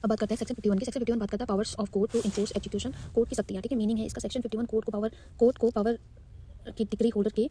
अब बात करते हैं सेक्शन 51 की। सेक्शन 51 बात करता है powers of court to enforce execution. Court की शक्तियाँ, ठीक है। मीनिंग है इसका सेक्शन 51 कोर्ट को पावर की डिग्री होल्डर के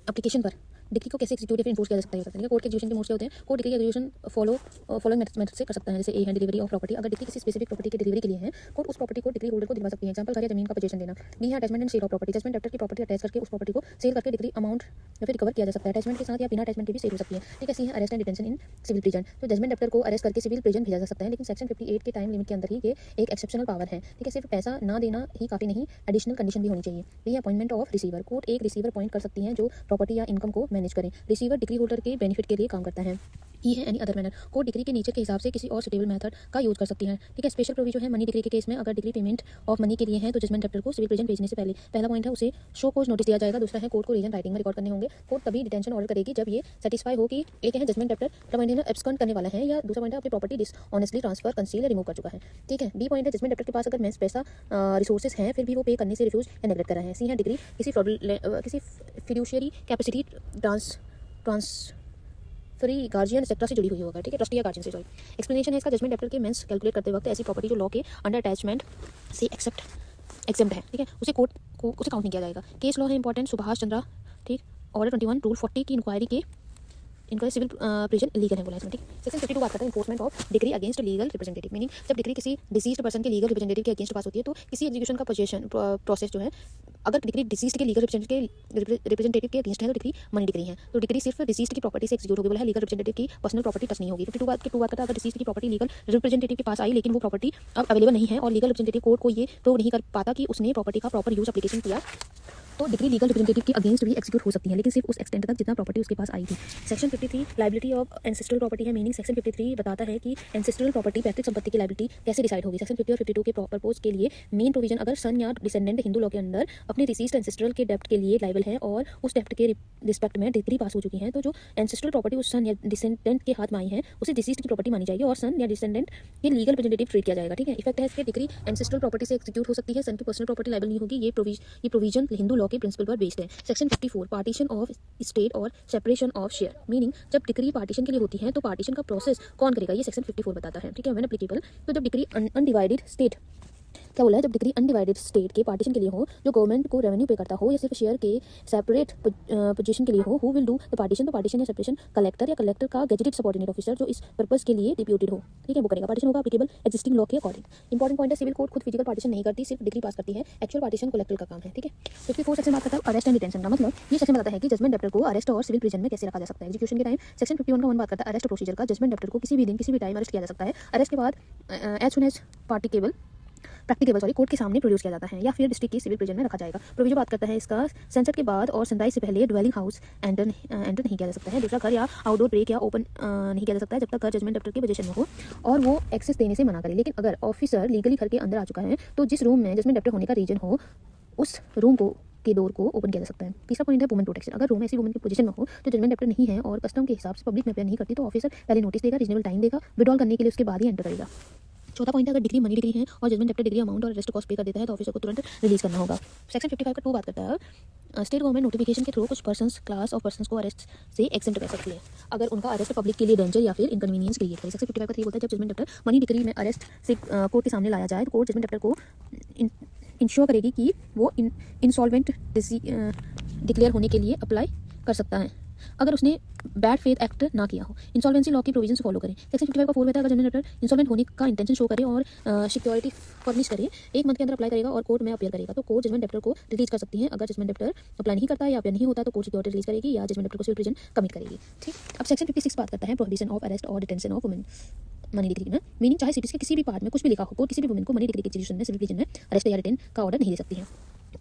एप्लीकेशन पर डिग्री को कैसे एग्जीक्यूट या फिर इन्फोर्स किया जा सकता है। कोर्ट के एग्जीक्यूशन के मोड्स क्या होते हैं। कोर्ट डिग्री का एग्जीक्यूशन फॉलोइंग मेथड से कर सकता है, जैसे ए है डिलीवरी ऑफ प्रॉपर्टी। अगर डिग्री किसी स्पेसिफिक प्रॉपर्टी की डिलीवरी के लिए है, कोर्ट उस प्रॉपर्टी को डिग्री होल्डर को दिलवा सकती है। एग्जांपल घर या जमीन का पोजीशन देना। बी है attachment and sale of property. Judgment debtor की प्रॉपर्टी अटैच करके उस प्रॉपर्टी को सेल करके डिग्री अमाउंट या फिर रिकवर किया जा सकता है। अटैचमेंट के साथ या बिना अटैचमेंट के भी सेल हो सकती है, ठीक है। सी है arrest and detention in civil prison. तो जजमेंट डेप्टर को अरेस्ट करके सिविल प्रिजन भेजा जा सकता है, लेकिन सेक्शन 58 के टाइम लिमिट के अंदर ही ये एक एक्सेप्शनल पावर है, ठीक है। सिर्फ पैसा ना देना ही काफी नहीं, एडिशनल कंडीशन भी होनी चाहिए। B appointment of receiver. Court एक रिसीवर अपॉइंट कर सकती है जो प्रॉपर्टी या इनकम को मैनेज करे। रिसीवर डिग्री होल्डर के बेनिफिट के लिए काम करता है। ई है any other manner. Court degree के नीचे के हिसाब से किसी और सुटेबल मेथड का यूज कर सकती है, ठीक है। स्पेशल प्रोविजन है मनी डिग्री के केस में। अगर डिग्री पेमेंट ऑफ मनी के लिए है तो जजमेंट डेप्टर को सिविल प्रिजन भेजने से पहले पहला पॉइंट है उसे शो कोज नोटिस दिया जाएगा। दूसरा है कोर्ट को रीजन राइटिंग में रिकॉर्ड करने होंगे। कोर्ट तभी डिटेंशन ऑर्डर करेगी जब ये सेटिस्फाई हो कि एक है जजमेंट डेप्टर प्रबंधन एब्सकॉन्ड करने वाला है, या दूसरा पॉइंट है अपनी प्रॉपर्टी डिसऑनेस्टली ट्रांसफर कंसील या रिमूव कर चुका है, ठीक है। बी पॉइंट है जजमेंट डेप्टर के पास अगर मेंस पैसा रिसोर्सेज हैं फिर भी वो पे करने से रिफ्यूज या नेगलेक्ट कर रहा है। सी है डिग्री किसी fiduciary capacity transferee guardian sector से जुड़ी हुई होगा, ठीक है। ट्रस्टी या गार्जियन से, सॉरी। एक्सप्लेनेशन है इसका जजमेंट डेप्टर के मेंस कैलकुलेट करते वक्त ऐसी प्रॉपर्टी जो लॉ के अंडर अटैचमेंट से एक्सेप्ट है, ठीक है, उसे कोर्ट को उसे काउंट नहीं किया जाएगा। केस लॉ है इंपॉर्टेंट, सुभाष चंद्रा, ठीक। ऑर्डर 21 रूल 40 की इंक्वायरी के इनका सिविल प्रिजन लीगल है बोला इसमें, ठीक। सेक्शन 52 बात करता है enforcement of degree against legal representative. Meaning जब डिग्री किसी डिसीज्ड पर्सन के लीगल रिप्रेजेंटेटिव के अगेंस्ट पास होती है तो किसी एग्जीक्यूशन का प्रोसेस जो है, अगर डिग्री डिसीज्ड के लीगल रिप्रेजेंटेटिव के अगेंस्ट है तो डिग्री मनी डिग्री है। तो डिग्री सिर्फ डिसीज्ड की प्रॉपर्टी से एग्जीक्यूट होगी बोला है, लीगल रिप्रेजेंटेटिव की पर्सनल प्रॉपर्टी टच नहीं होगी। 52 बात करता है अगर डिसीज्ड की प्रॉपर्टी लीगल रिप्रेजेंटेटिव के पास आई लेकिन वो प्रॉपर्टी अब अवेलेबल नहीं है और लीगल रिप्रेजेंटेटिव कोर्ट को ये प्रूव नहीं कर पाता कि उसने प्रॉपर्टी का प्रॉपर यूज एप्लीकेशन किया, तो डिग्री लीगल रिप्रेजेंटेटिव के अगेंस्ट भी एक्जीक्यूट हो सकती है, लेकिन सिर्फ उस एक्सटेंट तक जितना प्रॉपर्टी उसके पास आई थी। Section 53 liability of ancestral property है। मीनिंग सेक्शन 53 बताता है कि एंसेस्ट्रल प्रॉपर्टी पैतृक संपत्ति की लायबिलिटी कैसे डिसाइड होगी। सेक्शन 50 और 52 के प्रपोज के लिए मेन प्रोविजन अगर सन या डिसेंडेंट हिंदू लॉ के अंदर अपने डिसीज्ड एंसेस्ट्रल के डेप्ट के लिए लायबल है और उस डेप्ट के रिस्पेक्ट में डिग्री पास हो चुकी है, तो जो एंसेस्ट्रल प्रॉपर्टी उस सन या डिसेंडेंट के हाथ में आई है उसे डिसीज्ड की प्रॉपर्टी मानी जाएगी और सन या डिसेंडेंट के लीगल रिप्रेजेंटेटिव ट्रीट किया जाएगा, ठीक है। इफेक्ट है इसके डिग्री एंसेस्ट्रल प्रॉपर्टी से एक्जीक्यूट हो सकती है, सन की पर्सनल प्रॉपर्टी लायबल नहीं होगी। ये प्रोविजन हिंदू लॉ के प्रिंसिपल पर बेस्ड है। सेक्शन 54 पार्टीशन ऑफ स्टेट और सेपरेशन ऑफ शेयर। मीनिंग जब डिग्री पार्टीशन के लिए होती है तो पार्टीशन का प्रोसेस कौन करेगा, ये सेक्शन 54 बताता है, ठीक है। व्हेन एप्लीकेबल, तो जब डिग्री अनडिवाइडेड स्टेट, क्या बोला है, जब डिग्री अनडिवाइडेड स्टेट के पार्टीशन के लिए हो जो गवर्नमेंट को रेवेन्यू पे करता हो या सिर्फ शेयर के सेपरेट पोजीशन के लिए हो, who will do the partition, तो पार्टीशन या सेपरेशन कलेक्टर या कलेक्टर का गेजेटेड सबऑर्डिनेट ऑफिसर जो इस पर्पस के लिए डिप्यूटेड हो, ठीक है, वो करेगा। पार्टीशन होगा एप्लीकेबल एग्जिस्टिंग लॉ के अकॉर्डिंग। इंपॉर्टेंट पॉइंट है सिविल कोर्ट खुद फिजिकल पार्टीशन नहीं करती, सिर्फ डिग्री पास करती है। एक्चुअल पार्टीशन कलेक्टर का काम है, ठीक है। 54 सेक्शन बात करता है अरेस्ट एंड डिटेंशन का। मतलब ये सेक्शन बताता है कि जजमेंट डेप्टर को अरेस्ट और सिविल प्रिजन में कैसे रखा जा सकता है एग्जीक्यूशन के टाइम। सेक्शन 51 का 1 बात करता है अरेस्ट प्रोसीजर का। जजमेंट डेप्टर को किसी भी दिन किसी भी टाइम अरेस्ट किया जा सकता है। अरेस्ट के बाद as soon as practicable court के सामने प्रोड्यूस किया जाता है या फिर डिस्ट्रिक्ट की सिविल प्रिजन में रखा जाएगा। प्रोविजन बात करता है इसका सनसेट के बाद और सनराइज से पहले ड्वेलिंग हाउस एंटर नहीं किया जा सकता है। दूसरा घर या आउटडोर ब्रेक या ओपन नहीं किया जा सकता है जब तक घर जजमेंट डेप्टर की पोजीशन में हो और वो एक्सेस देने से मना करे। लेकिन अगर ऑफिसर लीगली घर के अंदर आ चुका है तो जिस रूम में जजमेंट डेप्टर होने का रीजन हो उस रूम के डोर को ओपन किया जा सकता है। तीसरा पॉइंट है वुमेन प्रोटेक्शन। अगर रूम ऐसी वुमेन की पोजीशन में हो जो जजमेंट डेप्टर नहीं है और कस्टम के हिसाब से पब्लिक में अपेयर नहीं करती तो ऑफिसर पहले नोटिस देगा, रीजनेबल टाइम देगा, विड्रॉल करने के लिए उसके बाद ही एंटर करेगा। चौथा पॉइंट है अगर डिग्री मनी डिग्री है और जजमेंट डेप्टर डिग्री अमाउंट और अरेस्ट कॉस्ट पे कर देता है तो ऑफिसर को तुरंत रिलीज करना होगा। सेक्शन 55 का 2 बात करता है स्टेट गवर्नमेंट नोटिफिकेशन के थ्रू कुछ पर्सन्स क्लास ऑफ पर्सन्स को अरेस्ट से एक्सेप्ट कर सकती है अगर उनका अरेस्ट पब्लिक के लिए डेंजर या फिर इनकन्वीनियंस क्रिएट करे। सेक्शन 55 का 3 बोलता है जब जजमेंट डेप्टर मनी डिग्री में अरेस्ट से कोर्ट के सामने लाया जाए तो कोर्ट जजमेंट डेप्टर को इंश्योर करेगी कि वो इंसॉल्वेंट डिक्लेयर होने के लिए अप्लाई कर सकता है अगर उसने बैड फेथ एक्ट ना किया हो। इंसॉल्वेंसी लॉ के प्रोविजन फॉलो करें। सेक्शन 55 का 4 कहता है अगर जजमेंट डेप्टर इंसॉल्वेंट होने का इंटेंशन शो करे और सिक्योरिटी फर्निश करे 1 मंथ के अंदर अप्लाई करेगा और कोर्ट में अपीयर करेगा तो कोर्ट जजमेंट डेप्टर को रिलीज कर सकती है। अगर जजमेंट डेप्टर अप्लाई नहीं करता या अपीयर नहीं होता तो कोर्ट सिक्योरिटी रिलीज करेगी या जजमेंट डेप्टर को सिविल प्रिजन कमिट करेगी, ठीक। अब सेक्शन 56 बात करता है प्रोहिबिशन ऑफ अरेस्ट और detention of women money degree में। मीनिंग चाहे सिटीज के किसी भी पार्ट में कुछ भी लिखा हो कोर्ट किसी भी वुमेन को मनी डिग्री के एग्जीक्यूशन में सिविल प्रिजन में अरेस्ट या डिटेन का ऑर्डर नहीं दे सकती है।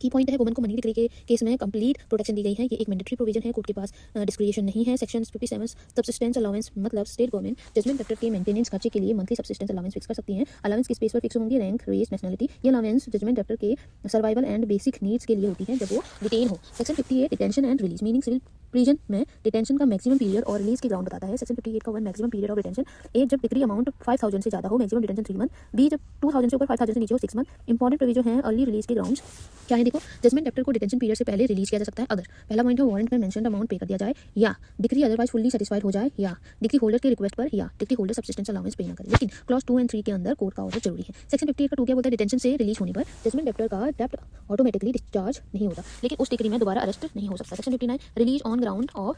की पॉइंट है वुमेन को मनी डिग्री के केस में कंप्लीट प्रोटेक्शन दी गई है। ये एक मैंडेटरी प्रोविजन है, कोर्ट के पास डिस्क्रिशन नहीं है। सेक्शन 57 सब्सिस्टेंस अलाउंस मतलब स्टेट गवर्नमेंट जजमेंट डेप्टर के मेंटेनेंस खर्चे के लिए मंथली सब्सिस्टेंस अलाउंस फिक्स कर सकती है। अलाउंस की स्पेस पर फिक्स होंगी रैंक रेस नेशनलिटी। ये अलाउंस जजमेंट डेप्टर के सर्वाइवल एंड बेसिक नीड्स के लिए होती है जब वो डिटेन हो। Section 58 detention and release. Meaning civil prison में डिटेंशन का मैक्सिमम पीरियड और रिलीज के ग्राउंड बताता है। सेक्शन 58 का 1 maximum period of detention. A जब डिग्री अमाउंट 5000 से ज़्यादा हो, मैक्सिमम डिटेंशन 3 मंथ। बी जब 2000 से ऊपर 5000 से नीचे हो 6 मंथ। इंपॉर्टेंट प्रोविजन है अर्ली रिलीज के ग्राउंड्स क्या है देखो, जजमेंट डेप्टर को डिटेंशन पीरियड से पहले रिलीज किया जा सकता है अगर पहला पॉइंट है वारंट में मेंशन अमाउंट पे कर दिया जाए, या डिग्री अदरवाइज फुल्ली सेटिस्फाइड हो जाए, या डिग्री होल्डर के रिक्वेस्ट पर, या डिग्री होल्डर सब्सिस्टेंस अलाउंस पे ना करे। लेकिन क्लॉज 2 और 3 के अंदर कोर्ट का ऑर्डर जरूरी है। सेक्शन 58 का 2 क्या बोलता है, डिटेंशन से रिलीज होने पर जजमेंट डेप्टर का डेप्ट ऑटोमेटिकली डिस्चार्ज नहीं होता, लेकिन उस डिग्री में दोबारा अरेस्ट नहीं हो सकता। Section 59 release on ground of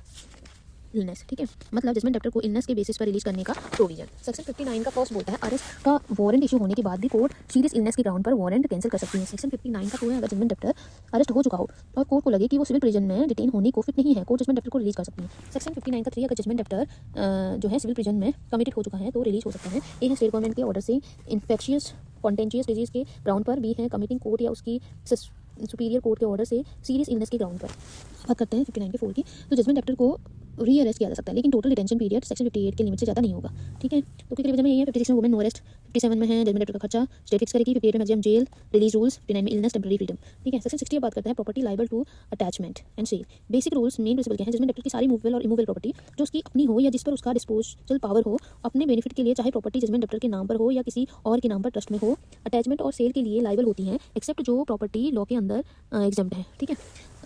illness, ठीक है, मतलब जजमेंट डेप्टर को इलनेस के बेसिस पर रिलीज करने का प्रोविजन। सेक्शन 59 का फर्स्ट बोलता है अरेस्ट का वारंट इशू होने के बाद भी कोर्ट सीरियस इलनेस के ग्राउंड पर वारंट कैंसिल कर सकती है। सेक्शन 59 का 2 है अगर जजमेंट डेप्टर अरेस्ट हो चुका हो और कोर्ट को लगे कि वो सिविल प्रिजन में डिटेन होने को फिट नहीं है, कोर्ट जजमेंट डेप्टर को रिलीज कर सकती है। सेक्शन 59 का 3 अगर जजमेंट डेप्टर जो है सिविल प्रिजन में कमिटेड हो चुका है तो रिलीज हो सकता है। ए है स्टेट गवर्नमेंट के ऑर्डर से इन्फेक्शियस कॉन्टेंजियस डिजीज के ग्राउंड पर, बी है कमिटिंग कोर्ट या उसकी सुपीरियर कोर्ट के ऑर्डर से सीरियस इलनेस के ग्राउंड पर। बात करते हैं 59 के 4 की, तो जजमेंट डेप्टर को री अरेस्ट किया जा सकता है, लेकिन टोटल डिटेंशन पीरियड सेक्शन 58 के लिमिट से ज़्यादा नहीं होगा, ठीक है। तो क्विक रिवीजन में यही है, 56 में वुमेन नो अरेस्ट, 57 में है जजमेंट डेप्टर का खर्चा स्टेट फिक्स करेगी, 58 में मैक्सिमम जेल रिलीज रूल्स, 59 में इलनेस टेम्पररी फ्रीडम, ठीक है। सेक्शन 60 बात करता है property liable to attachment and sale. Basic rules main principle क्या है, जजमेंट डेप्टर की सारी मूवेबल और इमूवेबल प्रॉपर्टी जो उसकी अपनी हो या जिस पर उसका डिस्पोजल पावर हो अपने बेनिफिट के लिए, चाहे प्रॉपर्टी जजमेंट डेप्टर के नाम पर हो या किसी और के नाम पर ट्रस्ट में हो, अटैचमेंट और सेल के लिए लाइबल होती हैं, एक्सेप्ट जो प्रॉपर्टी लॉ के अंदर एग्जम्प्ट है, ठीक है।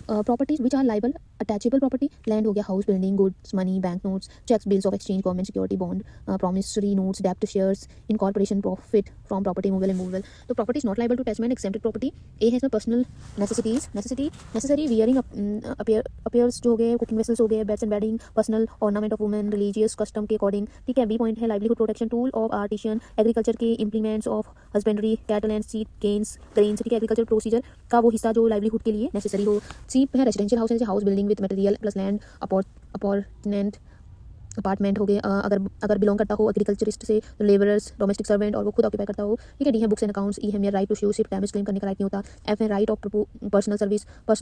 Properties which are liable attachable property, land हो गया, house, building, goods, money, bank notes, cheques, bills of exchange, government security bond, promissory notes, डेप्ट, shares, incorporation, profit from property, movable and movable. तो property is not liable to attachment excepted property. A है इसमें personal necessities, necessary wearing apparels जो हो गए, cooking vessels हो गए, beds and bedding, personal ornament of women religious custom के according, ठीक है। बी पॉइंट है livelihood protection tool of artisan, agriculture के implements of husbandry, cattle and seed gains, grains, ठीक है, एग्रीकल्चर प्रोसीजर का वो हिस्सा जो लाइवलीहुड के लिए नेसेसरी हो। सी है residential house, house building with material plus land apartment apartment हो गए, अगर बिलोंग करता हो एग्रीकल्चरिस्ट से, तो लेबरर्स, डोमेस्टिक सर्वेंट और वो खुद ऑक्यूपाई करता हो, ठीक है। डी है बुक्स एंड अकाउंट्स। ई है मेरा राइट टू स्यू, सिर्फ डैमेज क्लेम करने का राइट नहीं होता। एफ है राइट ऑफ पर्सनल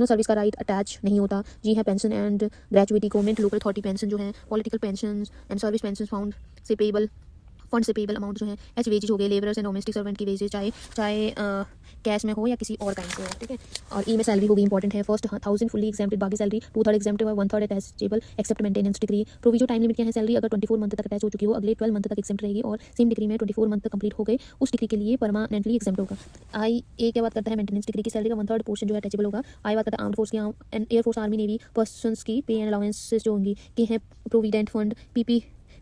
सर्विस का राइट अटैच नहीं होता। जी है pension and gratuity, government local authority pension जो है, political pension and service pension found से पेबल फंड से पेबल अमाउंट जो है। एच वेजेज हो गए, लेबरर्स एंड डोमेस्टिक सर्वेंट की वेजेज, चाहे कैश में हो या किसी और काइंड से हो, ठीक है। और ई में सैलरी होगी, इंपॉर्टेंट है, फर्स्ट 1000 फुली एग्जेम्प्टेड, बाकी सैलरी 2/3 एग्जेम्प्टेड और 1/3 attachable except maintenance decree. Proviso time limit क्या है, सैलरी अगर 24 मंथ तक अटैच हो चुकी हो अगले 12 मंथ तक एग्जेम्प्ट रहेगी, और सेम डिग्री में 24 मंथ तक कंप्लीट हो गए उस डिग्री के लिए परमानेंटली एग्जेम्प्ट होगा। आई ए क्या बात करता है, मेंटेनेंस डिग्री की सैलरी का 1/3 पोर्शन जो है अटैचेबल होगा। आई बात करता है आर्म्ड फोर्स की, एयरफोर्स, आर्मी, नेवी पर्सनस की पे एंड अलाउंसेस जो होंगी। के हैं provident fund,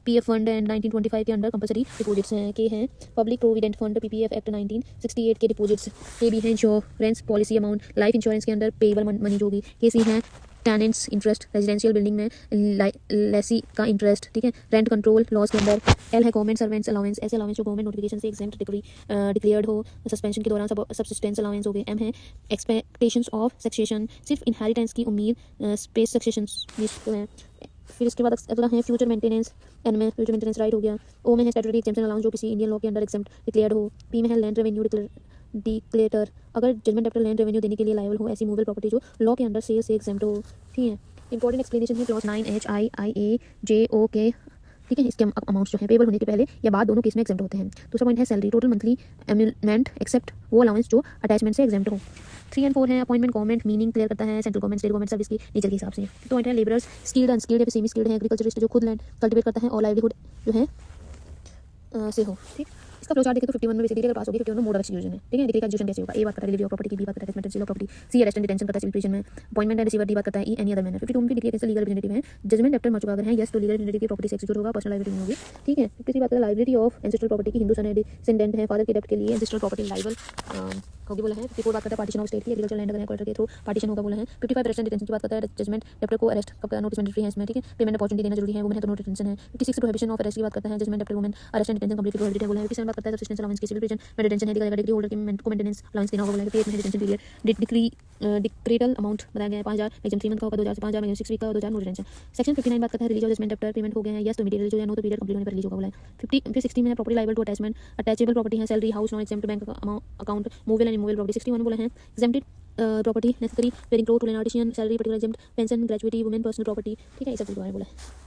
PF fund and 1925 के अंडर कंपलसरी डिपॉजिट्स हैं। के हैं public provident fund, PPF act 1968 के डिपॉजिट्स। के भी हैं insurance policy amount, life insurance के अंदर पेबल मनी जो होगी। के सी हैं टेनेंट्स इंटरेस्ट, रेजिडेंशियल बिल्डिंग में लेसी का इंटरेस्ट, ठीक है, रेंट कंट्रोल लॉज के अंदर। एल है गवर्नमेंट सर्वेंट्स अलाउंस, ऐसे अलाउंस जो गवर्नमेंट नोटिफिकेशन से एग्जेम्प्ट डिक्लेयर्ड हो, सस्पेंशन के दौरान सब्सिस्टेंस अलाउंस हो गए। एम है एक्सपेक्टेशंस ऑफ सक्सेशन, सिर्फ इनहेरिटेंस की उम्मीद, स्पेस सक्सेशन है। फिर इसके बाद अगला है फ्यूचर मेंटेनेंस, एन में फ्यूचर मेंटेनेंस राइट हो गया। ओ में है स्टैट्यूटरी एग्जेम्पशन अलाउंस जो किसी इंडियन लॉ के अंडर एग्जेम्प्ट डिक्लेयर्ड हो। पी में है लैंड रेवेन्यू डिक्लेटर, अगर जजमेंट डेप्टर लैंड रेवेन्यू देने के लिए लायबल हो, ऐसी मूवेबल प्रॉपर्टी जो लॉ के अंडर सेल से एग्जेम्प्ट हो, ठीक है। इंपॉर्टेंट एक्सप्लेनेशन है क्लॉज 9 HIIA JO के, ठीक है, इसके अमाउंट्स जो है पेबल होने के पहले या बाद दोनों केस में एग्जेम्प्ट होते हैं। दूसरा पॉइंट है सैलरी, टोटल मंथली एम्यूलमेंट एक्सेप्ट वो अलाउंस जो अटैचमेंट से एग्जेम्प्ट हो। 3 और 4 है अपॉइंटमेंट, गवर्नमेंट मीनिंग क्लियर करता है central government, state government service की नेचर के हिसाब से। तो पॉइंट है लेबरर्स, स्किल्ड अनस्किल्ड या सेमी स्किल्ड है, एग्रीकल्चरिस्ट जो खुद लैंड कल्टिवेट करता है और लाइवलीहुड जो है से हो, ठीक। इसका फ्लो चार्ट देखें तो 51 में बेसिकली अगर पास होगी 51 में मोड ऑफ एक्सक्लूजन है, ठीक है। डिग्री का एक्सक्लूजन कैसे होगा, ए बात करता है डिलीवरी ऑफ प्रॉपर्टी की, बी बात करता है attachment sale of property, C arrest and detention करता है सिविल प्रिजन में, अपॉइंटमेंट एंड रिसीवर, डी बात करता है ई एनी अदर मैनर। 52 की डिग्री कैसे लीगल रिप्रेजेंटेटिव है, जजमेंट डेप्टर मर चुका अगर है, यस तो लीगल रिप्रेजेंटेटिव की प्रॉपर्टी से एक्सिक्यूट होगा, पर्सनल लायबिलिटी होगी, ठीक है। 53 बात करता है लायबिलिटी ऑफ एंसेस्ट्रल प्रॉपर्टी की, हिंदू सन है डिसेंडेंट है, फादर के डेप्ट के लिए एंसेस्ट्रल प्रॉपर्टी लायबल होगी बोला है। 54 बात करता है पार्टीशन ऑफ स्टेट की, एग्रीकल्चर लैंड अगर है कलेक्टर के थ्रू पार्टीशन होगा बोला है। 55 अरेस्ट एंड डिटेंशन की बात करता है, जजमेंट डेप्टर को अरेस्ट कब करना, नोटिस मैंडेटरी है इसमें, ठीक है, पेमेंट अपॉर्चुनिटी देना जरूरी है, वुमेन है तो नो डिटेंशन है। 56 प्रोहिबिशन ऑफ अरेस्ट की बात करता है, judgment debtor women arrest and detention completely prohibited है बोला है। 57 बात करता है सब्सिस्टेंस अलाउंस की, सिविल प्रिजन में डिटेंशन है, डिग्री होल्डर को मेंटेनेंस अलाउंस देना होगा बोला है। 58 में डिटेंशन पीरियड डिक्रेटल अमाउंट बताया गया है 5000, मैक्सिमम 3 मंथ का होगा, 2000 से 5000, मैक्सिमम 6 वीक का, 2000 नो डिटेंशन। सेक्शन 59 बात करता है release of judgment debtor, payment हो गए हैं, यस तो इमीडिएटली जो है, नो तो पीरियड कंप्लीट होने पर रिलीज होगा बोला है। 60 में है property liable to attachment, attachable property है, salary, house, non exempt bank account, movable and immovable property. 61 बोला है exempted property necessary wearing cloth to an artisan, salary particular exempt, pension, gratuity, women personal property, ठीक है, ये सब कुछ बोला है।